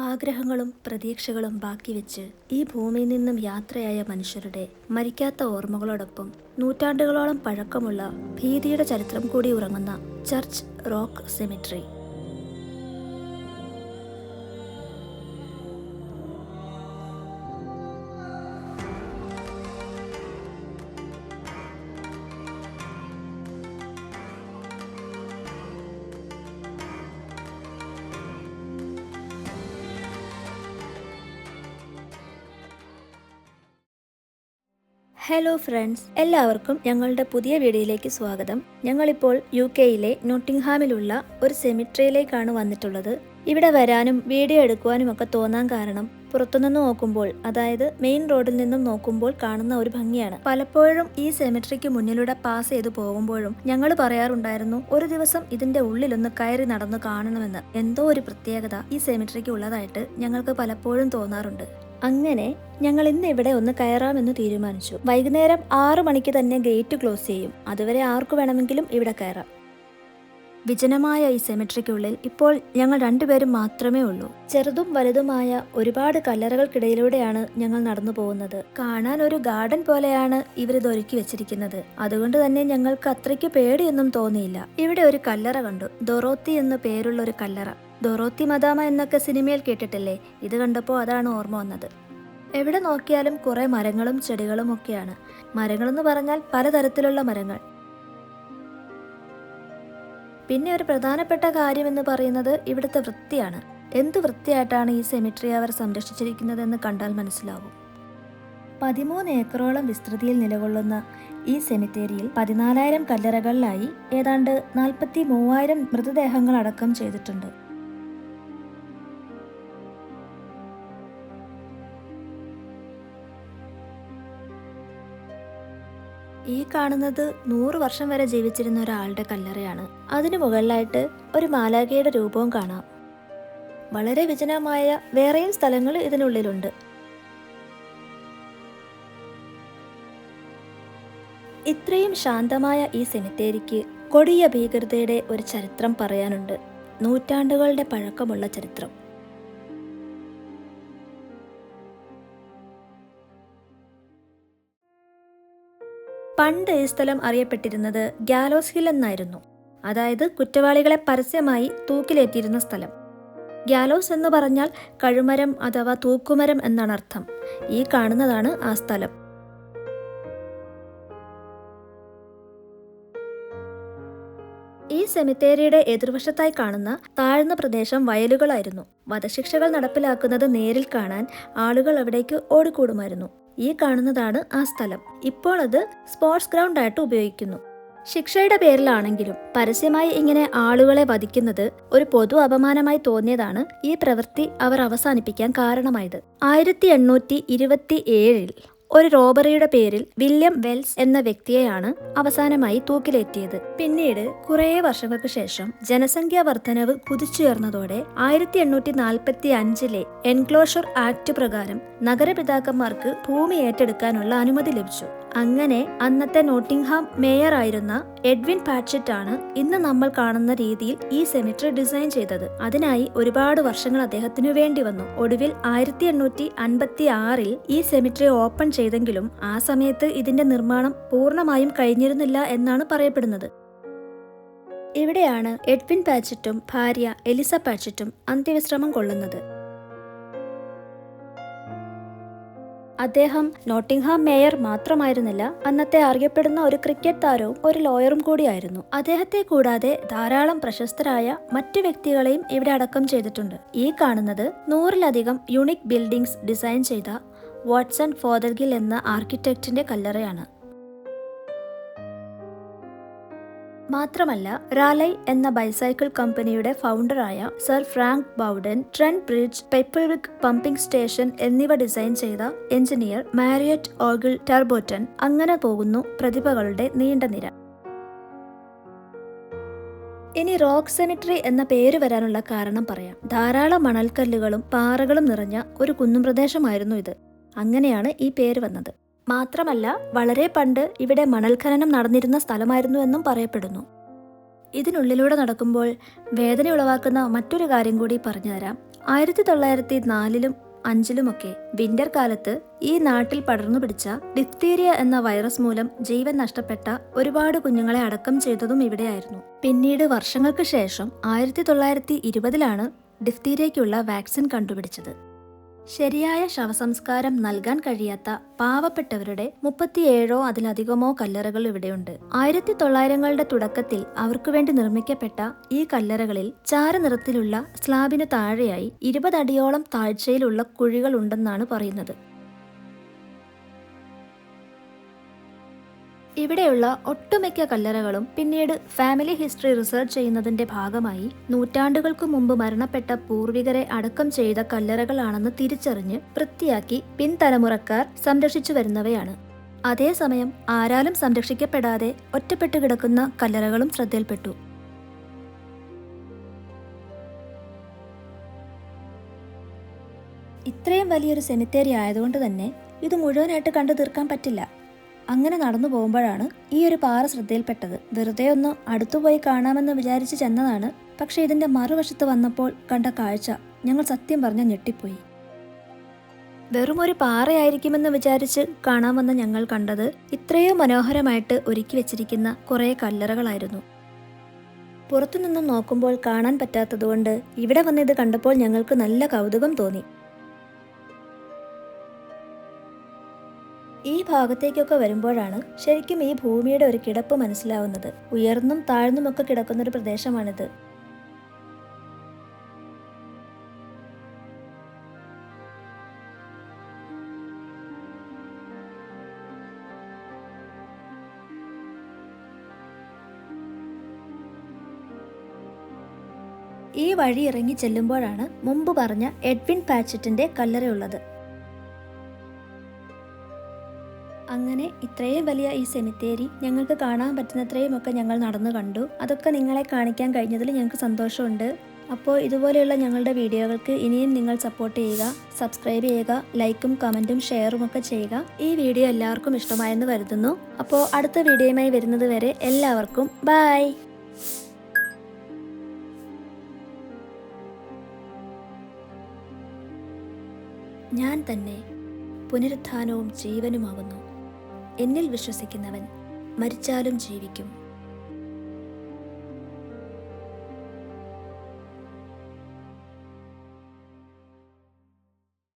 ആഗ്രഹങ്ങളും പ്രതീക്ഷകളും ബാക്കി വെച്ച് ഈ ഭൂമിയിൽ നിന്നും യാത്രയായ മനുഷ്യരുടെ മരിക്കാത്ത ഓർമ്മകളോടൊപ്പം നൂറ്റാണ്ടുകളോളം പഴക്കമുള്ള ഭീതിയുടെ ചരിത്രം കൂടി ഉറങ്ങുന്ന church rock cemetery. Hello friends, എല്ലാവർക്കും ഞങ്ങളുടെ പുതിയ വീഡിയോയിലേക്ക് സ്വാഗതം. ഞങ്ങളിപ്പോൾ UK-യിലെ നോട്ടിംഗ്ഹാമിലുള്ള ഒരു സെമിട്രിയിലേക്കാണ് വന്നിട്ടുള്ളത്. ഇവിടെ വരാനും വീഡിയോ എടുക്കുവാനും ഒക്കെ തോന്നാൻ കാരണം പുറത്തുനിന്ന് നോക്കുമ്പോൾ, അതായത് മെയിൻ റോഡിൽ നിന്നും നോക്കുമ്പോൾ കാണുന്ന ഒരു ഭംഗിയാണ്. പലപ്പോഴും ഈ സെമിട്രിക്ക് മുന്നിലൂടെ പാസ് ചെയ്തു പോകുമ്പോഴും ഞങ്ങൾ പറയാറുണ്ടായിരുന്നു, ഒരു ദിവസം ഇതിന്റെ ഉള്ളിലൊന്ന് കയറി നടന്നു കാണണമെന്ന്. എന്തോ ഒരു പ്രത്യേകത ഈ സെമിട്രിക്ക് ഉള്ളതായിട്ട് ഞങ്ങൾക്ക് പലപ്പോഴും തോന്നാറുണ്ട്. അങ്ങനെ ഞങ്ങൾ ഇന്ന് ഇവിടെ ഒന്ന് കയറാമെന്ന് തീരുമാനിച്ചു. വൈകുന്നേരം 6 മണിക്ക് തന്നെ ഗേറ്റ് ക്ലോസ് ചെയ്യും. അതുവരെ ആർക്കു വേണമെങ്കിലും ഇവിടെ കയറാം. വിജനമായ ഈ സെമിട്രിക്കുള്ളിൽ ഇപ്പോൾ ഞങ്ങൾ രണ്ടുപേരും മാത്രമേ ഉള്ളൂ. ചെറുതും വലുതുമായ ഒരുപാട് കല്ലറകൾക്കിടയിലൂടെയാണ് ഞങ്ങൾ നടന്നു പോകുന്നത്. കാണാൻ ഒരു ഗാർഡൻ പോലെയാണ് ഇവരിത് ഒരുക്കി വെച്ചിരിക്കുന്നത്. അതുകൊണ്ട് തന്നെ ഞങ്ങൾക്ക് അത്രയ്ക്ക് പേടിയൊന്നും തോന്നിയില്ല. ഇവിടെ ഒരു കല്ലറ കണ്ടു. ഡൊറോത്തി എന്ന പേരുള്ള ഒരു കല്ലറ. ഡൊറോത്തി മദാമ എന്നൊക്കെ സിനിമയിൽ കേട്ടിട്ടില്ലേ? ഇത് കണ്ടപ്പോൾ അതാണ് ഓർമ്മ വന്നത്. എവിടെ നോക്കിയാലും കുറെ മരങ്ങളും ചെടികളും ഒക്കെയാണ്. മരങ്ങളെന്ന് പറഞ്ഞാൽ പലതരത്തിലുള്ള മരങ്ങൾ. പിന്നെ ഒരു പ്രധാനപ്പെട്ട കാര്യം എന്ന് പറയുന്നത് ഇവിടുത്തെ വൃത്തിയാണ്. എന്ത് വൃത്തിയായിട്ടാണ് ഈ സെമിട്രി അവർ സംരക്ഷിച്ചിരിക്കുന്നതെന്ന് കണ്ടാൽ മനസ്സിലാവും. 13 ഏക്കറോളം വിസ്തൃതിയിൽ നിലകൊള്ളുന്ന ഈ സെമിത്തേരിയിൽ 14,000 കല്ലറകളിലായി ഏതാണ്ട് 43,000 മൃതദേഹങ്ങൾ അടക്കം ചെയ്തിട്ടുണ്ട്. ഈ കാണുന്നത് 100 വർഷം വരെ ജീവിച്ചിരുന്ന ഒരാളുടെ കല്ലറയാണ്. അതിനു മുകളിലായിട്ട് ഒരു മാലാഖയുടെ രൂപവും കാണാം. വളരെ വിജനമായ വേറെയും സ്ഥലങ്ങൾ ഇതിനുള്ളിലുണ്ട്. ഇത്രയും ശാന്തമായ ഈ സെമിത്തേരിക്ക് കൊടിയ ഭീകരതയുടെ ഒരു ചരിത്രം പറയാനുണ്ട്. നൂറ്റാണ്ടുകളുടെ പഴക്കമുള്ള ചരിത്രം. പണ്ട് ഈ സ്ഥലം അറിയപ്പെട്ടിരുന്നത് ഗാലോസ് ഹിൽ എന്നായിരുന്നു. അതായത് കുറ്റവാളികളെ പരസ്യമായി തൂക്കിലേറ്റിയിരുന്ന സ്ഥലം. ഗാലോസ് എന്ന് പറഞ്ഞാൽ കഴുമരം അഥവാ തൂക്കുമരം എന്നാണ് അർത്ഥം. ഈ കാണുന്നതാണ് ആ സ്ഥലം. ഈ സെമിത്തേരിയുടെ എതിർവശത്തായി കാണുന്ന താഴ്ന്ന പ്രദേശം വയലുകളായിരുന്നു. വധശിക്ഷകൾ നടപ്പിലാക്കുന്നത് നേരിൽ കാണാൻ ആളുകൾ അവിടേക്ക് ഓടിക്കൂടുമായിരുന്നു. ഈ കാണുന്നതാണ് ആ സ്ഥലം. ഇപ്പോൾ അത് സ്പോർട്സ് ഗ്രൗണ്ട് ആയിട്ട് ഉപയോഗിക്കുന്നു. ശിക്ഷയുടെ പേരിലാണെങ്കിലും പരസ്യമായി ഇങ്ങനെ ആളുകളെ വധിക്കുന്നത് ഒരു പൊതു അപമാനമായി തോന്നിയതാണ് ഈ പ്രവൃത്തി അവർ അവസാനിപ്പിക്കാൻ കാരണമായത്. 1827 ഒരു റോബറിയുടെ പേരിൽ വില്യം വെൽസ് എന്ന വ്യക്തിയെയാണ് അവസാനമായി തൂക്കിലേറ്റിയത്. പിന്നീട് കുറേ വർഷങ്ങൾക്ക് ശേഷം ജനസംഖ്യാ വർധനവ് കുതിച്ചുയർന്നതോടെ 1845 എൻക്ലോഷർ ആക്ട് പ്രകാരം നഗരപിതാക്കന്മാർക്ക് ഭൂമി ഏറ്റെടുക്കാനുള്ള അനുമതി ലഭിച്ചു. അങ്ങനെ അന്നത്തെ നോട്ടിംഗ്ഹാം മേയർ ആയിരുന്ന എഡ്വിൻ പാറ്റ്ചെറ്റ് ആണ് ഇന്ന് നമ്മൾ കാണുന്ന രീതിയിൽ ഈ സെമിട്രി ഡിസൈൻ ചെയ്തത്. അതിനായി ഒരുപാട് വർഷങ്ങൾ അദ്ദേഹത്തിനു വേണ്ടി വന്നു. ഒടുവിൽ 1856 ഈ സെമിട്രി ഓപ്പൺ ചെയ്തെങ്കിലും ആ സമയത്ത് ഇതിന്റെ നിർമ്മാണം പൂർണ്ണമായും കഴിഞ്ഞിരുന്നില്ല എന്നാണ് പറയപ്പെടുന്നത്. ഇവിടെയാണ് എഡ്വിൻ പാറ്റ്ചെറ്റും ഭാര്യ എലിസ പാറ്റ്ചെറ്റും അന്ത്യവിശ്രമം കൊള്ളുന്നത്. അദ്ദേഹം നോട്ടിംഗ്ഹാം മേയർ മാത്രമായിരുന്നില്ല, അന്നത്തെ അറിയപ്പെടുന്ന ഒരു ക്രിക്കറ്റ് താരവും ഒരു ലോയറും കൂടിയായിരുന്നു. അദ്ദേഹത്തെ കൂടാതെ ധാരാളം പ്രശസ്തരായ മറ്റു വ്യക്തികളെയും ഇവിടെ അടക്കം ചെയ്തിട്ടുണ്ട്. ഈ കാണുന്നത് 100-ലധികം യുണിക് ബിൽഡിംഗ്സ് ഡിസൈൻ ചെയ്ത വാട്സൺ ഫോദർഗിൽ എന്ന ആർക്കിടെക്റ്റിന്റെ കല്ലറയാണ്. മാത്രമല്ല റാലൈ എന്ന ബൈസൈക്കിൾ കമ്പനിയുടെ ഫൗണ്ടറായ sir Frank Bowden, Trent Bridge, Papplewick pumping station എന്നിവ ഡിസൈൻ ചെയ്ത എഞ്ചിനീയർ മാരിയറ്റ് ഓഗിൾ ടർബോട്ടൻ. അങ്ങനെ പോകുന്നു പ്രതിഭകളുടെ നീണ്ട നിര. ഇനി റോക്ക് സെമിട്രി എന്ന പേര് വരാനുള്ള കാരണം പറയാം. ധാരാളം മണൽക്കല്ലുകളും പാറകളും നിറഞ്ഞ ഒരു കുന്നുംപ്രദേശമായിരുന്നു ഇത്. അങ്ങനെയാണ് ഈ പേര് വന്നത്. മാത്രമല്ല വളരെ പണ്ട് ഇവിടെ മണൽ ഖനനം നടന്നിരുന്ന സ്ഥലമായിരുന്നു എന്നും പറയപ്പെടുന്നു. ഇതിനുള്ളിലൂടെ നടക്കുമ്പോൾ വേദന ഉളവാക്കുന്ന മറ്റൊരു കാര്യം കൂടി പറഞ്ഞുതരാം. 1904-ലും 5-ലുമൊക്കെ വിന്റർ കാലത്ത് ഈ നാട്ടിൽ പടർന്നു പിടിച്ച ഡിഫ്തീരിയ എന്ന വൈറസ് മൂലം ജീവൻ നഷ്ടപ്പെട്ട ഒരുപാട് കുഞ്ഞുങ്ങളെ അടക്കം ചെയ്തതും ഇവിടെയായിരുന്നു. പിന്നീട് വർഷങ്ങൾക്ക് ശേഷം 1920-ലാണ് ഡിഫ്തീരിയയ്ക്കുള്ള വാക്സിൻ കണ്ടുപിടിച്ചത്. ശരിയായ ശവസംസ്കാരം നൽകാൻ കഴിയാത്ത പാവപ്പെട്ടവരുടെ 37 അതിലധികമോ കല്ലറകൾ ഇവിടെയുണ്ട്. 1900-ങ്ങളുടെ തുടക്കത്തിൽ അവർക്കു വേണ്ടി നിർമ്മിക്കപ്പെട്ട ഈ കല്ലറകളിൽ ചാരനിറത്തിലുള്ള സ്ലാബിനു താഴെയായി 20 അടിയോളം താഴ്ചയിലുള്ള കുഴികളുണ്ടെന്നാണ് പറയുന്നത്. ഇവിടെയുള്ള ഒട്ടുമിക്ക കല്ലറകളും പിന്നീട് ഫാമിലി ഹിസ്റ്ററി റിസർച്ച് ചെയ്യുന്നതിന്റെ ഭാഗമായി നൂറ്റാണ്ടുകൾക്ക് മുമ്പ് മരണപ്പെട്ട പൂർവികരെ അടക്കം ചെയ്ത കല്ലറകളാണെന്ന് തിരിച്ചറിഞ്ഞ് വൃത്തിയാക്കി പിൻതലമുറക്കാർ സംരക്ഷിച്ചു വരുന്നവയാണ്. അതേസമയം ആരാലും സംരക്ഷിക്കപ്പെടാതെ ഒറ്റപ്പെട്ടു കിടക്കുന്ന കല്ലറകളും ശ്രദ്ധയിൽപ്പെട്ടു. ഇത്രയും വലിയൊരു സെമിത്തേരി ആയതുകൊണ്ട് തന്നെ ഇത് മുഴുവനായിട്ട് കണ്ടു തീർക്കാൻ പറ്റില്ല. അങ്ങനെ നടന്നു പോകുമ്പോഴാണ് ഈ ഒരു പാറ ശ്രദ്ധയിൽപ്പെട്ടത്. വെറുതെ ഒന്ന് അടുത്തുപോയി കാണാമെന്ന് വിചാരിച്ച് ചെന്നതാണ്. പക്ഷെ ഇതിന്റെ മറുവശത്ത് വന്നപ്പോൾ കണ്ട കാഴ്ച ഞങ്ങൾ സത്യം പറഞ്ഞ ഞെട്ടിപ്പോയി. വെറും ഒരു പാറയായിരിക്കുമെന്ന് വിചാരിച്ച് കാണാൻ വന്ന ഞങ്ങൾ കണ്ടത് ഇത്രയും മനോഹരമായിട്ട് ഒരുക്കി വെച്ചിരിക്കുന്ന കുറേ കല്ലറകളായിരുന്നു. പുറത്തുനിന്നും നോക്കുമ്പോൾ കാണാൻ പറ്റാത്തതുകൊണ്ട് ഇവിടെ വന്ന് ഇത് കണ്ടപ്പോൾ ഞങ്ങൾക്ക് നല്ല കൗതുകം തോന്നി. ഈ ഭാഗത്തേക്കൊക്കെ വരുമ്പോഴാണ് ശരിക്കും ഈ ഭൂമിയുടെ ഒരു കിടപ്പ് മനസ്സിലാവുന്നത്. ഉയർന്നും താഴ്ന്നുമൊക്കെ കിടക്കുന്നൊരു പ്രദേശമാണിത്. ഈ വഴി ഇറങ്ങി ചെല്ലുമ്പോഴാണ് മുമ്പ് പറഞ്ഞ എഡ്വിൻ പാച്ചറ്റിന്റെ കല്ലറയുള്ളത്. അങ്ങനെ ഇത്രയും വലിയ ഈ സെമിത്തേരി ഞങ്ങൾക്ക് കാണാൻ പറ്റുന്നത്രയും ഒക്കെ ഞങ്ങൾ നടന്നു കണ്ടു. അതൊക്കെ നിങ്ങളെ കാണിക്കാൻ കഴിഞ്ഞതിൽ ഞങ്ങൾക്ക് സന്തോഷമുണ്ട്. അപ്പോൾ ഇതുപോലെയുള്ള ഞങ്ങളുടെ വീഡിയോകൾക്ക് ഇനിയും നിങ്ങൾ സപ്പോർട്ട് ചെയ്യുക, സബ്സ്ക്രൈബ് ചെയ്യുക, ലൈക്കും കമൻറ്റും ഷെയറും ഒക്കെ ചെയ്യുക. ഈ വീഡിയോ എല്ലാവർക്കും ഇഷ്ടമായെന്ന് കരുതുന്നു. അപ്പോൾ അടുത്ത വീഡിയോയുമായി വരുന്നത് വരെ എല്ലാവർക്കും ബൈ. ഞാൻ തന്നെ പുനരുത്ഥാനവും ജീവനുമാകുന്നു. എന്നിൽ വിശ്വസിക്കുന്നവൻ മരിച്ചാലും ജീവിക്കും.